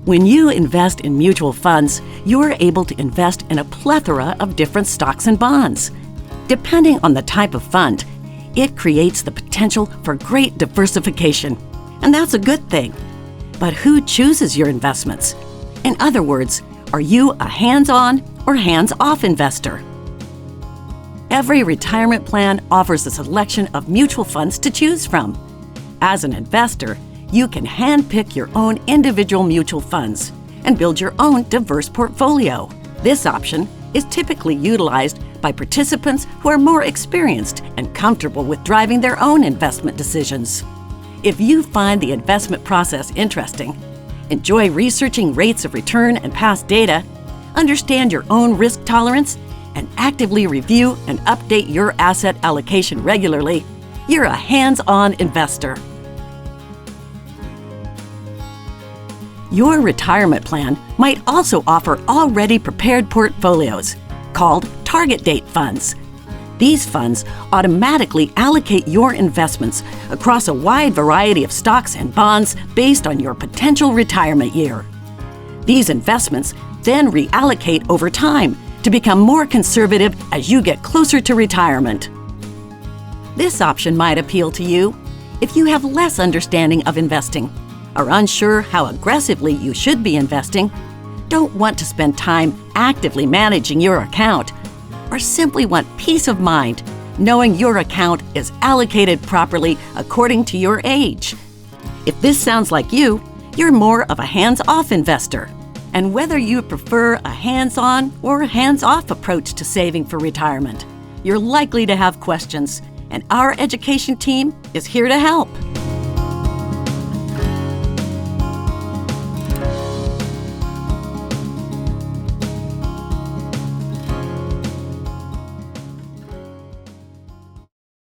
When you invest in mutual funds, you're able to invest in a plethora of different stocks and bonds. Depending on the type of fund, it creates the potential for great diversification. And that's a good thing. But who chooses your investments? In other words, are you a hands-on or hands-off investor? Every retirement plan offers a selection of mutual funds to choose from. As an investor, you can handpick your own individual mutual funds and build your own diverse portfolio. This option is typically utilized by participants who are more experienced and comfortable with driving their own investment decisions. If you find the investment process interesting, enjoy researching rates of return and past data, understand your own risk tolerance, and actively review and update your asset allocation regularly, you're a hands-on investor. Your retirement plan might also offer already prepared portfolios called target date funds. These funds automatically allocate your investments across a wide variety of stocks and bonds based on your potential retirement year. These investments then reallocate over time to become more conservative as you get closer to retirement. This option might appeal to you if you have less understanding of investing, are unsure how aggressively you should be investing, don't want to spend time actively managing your account, or simply want peace of mind knowing your account is allocated properly according to your age. If this sounds like you, you're more of a hands-off investor. And whether you prefer a hands-on or hands-off approach to saving for retirement, you're likely to have questions, and our education team is here to help.